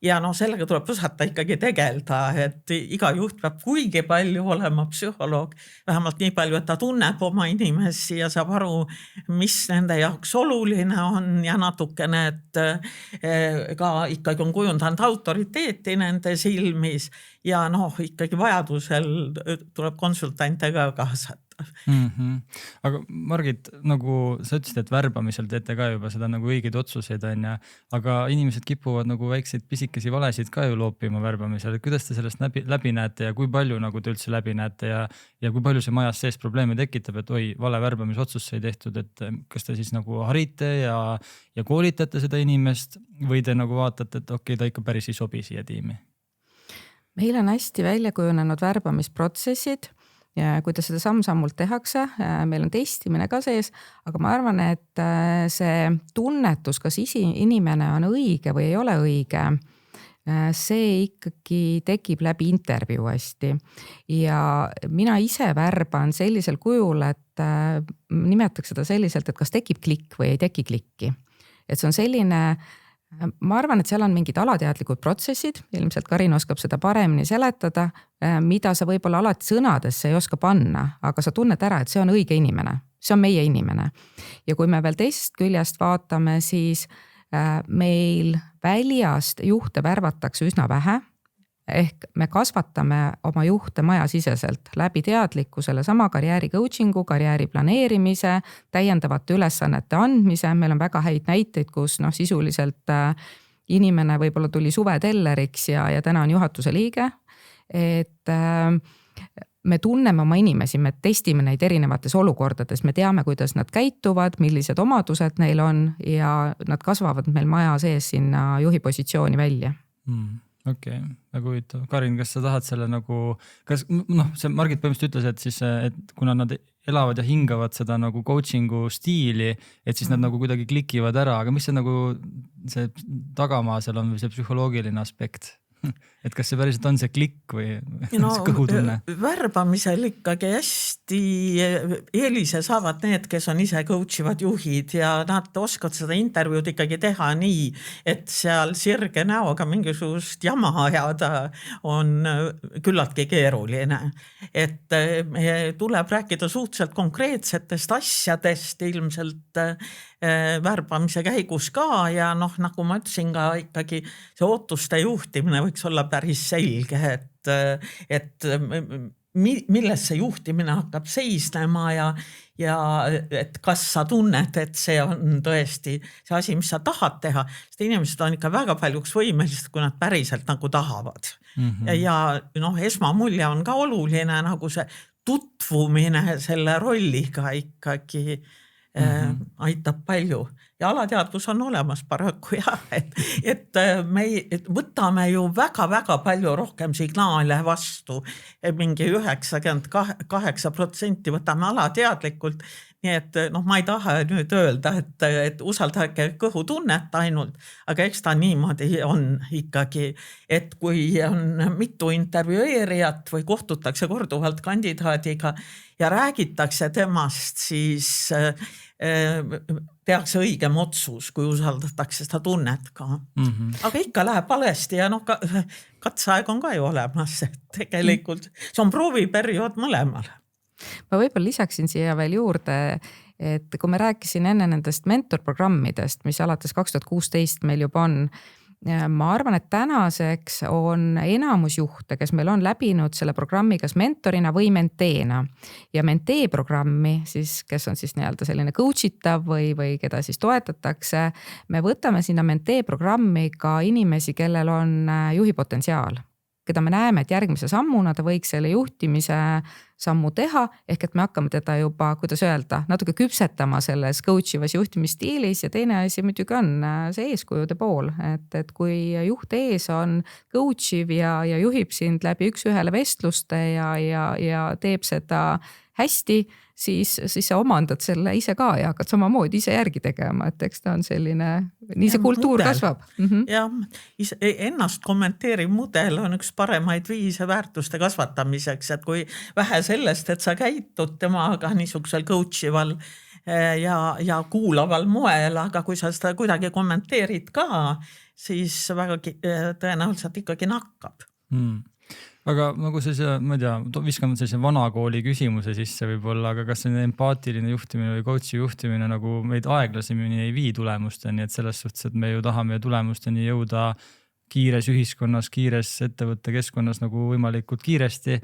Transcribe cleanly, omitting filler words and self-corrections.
ja no sellega tuleb osata ikkagi tegelda, et iga juht peab kuigi palju olema psühholoog, vähemalt nii palju, et ta tunneb oma inimesi ja saab aru, mis nende jaoks oluline on ja natukene, et ka ikkagi on kujundanud autoriteeti nende silmis ja noh, ikkagi vajadusel tuleb konsultante ka kaasata. Aga Margit, nagu sa ütlesid, et värbamisel teete ka juba seda nagu õigeid otsuseid on ja, aga inimesed kipuvad nagu väikseid pisikesi valesid ka ju loopima värbamisel. Kuidas te sellest läbi näete ja kui palju nagu te üldse läbi näete ja kui palju see majas sees probleeme tekitab, et oi, vale värbamisotsus sai tehtud, et kas te siis nagu harite ja koolitate seda inimest või te nagu vaatate, et okei, ta ikka päris ei sobi siia tiimi? Meil on hästi välja kujunenud värbamisprotsessid ja kuidas seda samm-sammult tehakse, meil on testimine ka sees, aga ma arvan, et see tunnetus, kas inimene on õige või ei ole õige, see ikkagi tekib läbi intervjuu hästi. Ja mina ise värban sellisel kujul, et nimetaks seda selliselt, et kas tekib klikk või ei teki klikki. Et see on selline, ma arvan, et seal on mingid alateadlikud protsessid, ilmselt Karin oskab seda paremini seletada, mida sa võib-olla alati sõnadesse ei oska panna, aga sa tunned ära, et see on õige inimene, see on meie inimene. Ja kui me veel teisest küljest vaatame, siis meil väljast juhte värvatakse üsna vähe, ehk me kasvatame oma juhte majasiseselt läbi teadlikkusele sama karjääri coachingu, karjääri planeerimise, täiendavate ülesannete andmise. Meil on väga häid näiteid, kus sisuliselt inimene võib-olla tuli suvetelleriks ja täna on juhatuse liige. Et me tunneme oma inimesi, me testime neid erinevates olukordades, me teame, kuidas nad käituvad, millised omadused neil on ja nad kasvavad meil maja sees sinna juhi positsiooni välja. Okei, väga huvitav. Karin, kas sa tahad selle nagu, see Margit põhimõtteliselt ütles, et siis, et kuna nad elavad ja hingavad seda nagu coachingu stiili, et siis nad nagu kuidagi klikivad ära, aga mis see nagu see tagamaa seal on või see psühholoogiline aspekt? Et kas see päriselt on see klikk või see kõhutunne? Värbamisel ikkagi hästi eelise saavad need, kes on ise coachivad juhid ja nad oskavad seda intervjuud ikkagi teha nii, et seal sirge näoga mingisugust jama ajada on küllaltki keeruline. Et tuleb rääkida suhteliselt konkreetsetest asjadest ilmselt värbamise käigus ka ja nagu ma ütlesin ka ikkagi see ootuste juhtimine võiks olla päris selge, et milles see juhtimine hakkab seisnema ja et kas sa tunned, et see on tõesti see asi, mis sa tahad teha, sest inimesed on ikka väga paljuks võimelised, kui nad päriselt nagu tahavad. Ja esmamulje on ka oluline nagu see tutvumine selle rolliga ikkagi aitab palju ja alateadvus on olemas paraku jah, et me võtame ju väga-väga palju rohkem signaale vastu, mingi 98% võtame alateadlikult, nii et ma ei taha nüüd öelda, et usaldage kõhutunnet ainult, aga eks ta niimoodi on ikkagi, et kui on mitu intervjueerijat või kohtutakse korduvalt kandidaadiga ja räägitakse temast, siis tehakse õigem otsus, kui usaldatakse seda tunnet ka. Aga ikka läheb valesti ja katseaeg on ka ju olemas, et tegelikult see on prooviperiood mõlemale. Ma võib-olla lisaksin siia veel juurde, et kui me rääkisin enne nendest mentorprogrammidest, mis alates 2016 meil juba on, ma arvan, et tänaseks on enamus juhte, kes meil on läbinud selle programmi kas mentorina või menteena. Ja mentee programmi, siis, kes on siis nii-öelda selline coachitav või keda siis toetatakse, me võtame sinna mentee programmi ka inimesi, kellel on juhi potentsiaal, keda me näeme, et järgmise sammuna ta võiks selle juhtimise sammu teha, ehk et me hakkame teda juba, kuidas öelda, natuke küpsetama selles coachivas juhtimisstiilis ja teine asi muidugi on see eeskujude pool, et kui juht ees on coachiv ja juhib sind läbi üks-ühele vestluste ja teeb seda hästi, siis sa omandad selle ise ka ja hakkad samamoodi ise järgi tegema, et eks ta on selline, nii see kultuur kasvab. Jah, ennast kommenteeriv mudel on üks paremaid viise väärtuste kasvatamiseks, et kui vähe sellest, et sa käitud temaga niisugusel coachival ja kuulaval moel, aga kui sa seda kuidagi kommenteerid ka, siis väga tõenäoliselt ikkagi nakkab. Aga nagu sellise, ma ei tea, viskame sellise vanakooli küsimuse sisse võib-olla, aga kas selline empaatiline juhtimine või coach'i juhtimine nagu meid aeglasemini ei vii tulemusteni, et selles suhtes, et me ju tahame tulemusteni jõuda kiires ühiskonnas, kiires ettevõtte keskkonnas nagu võimalikult kiiresti.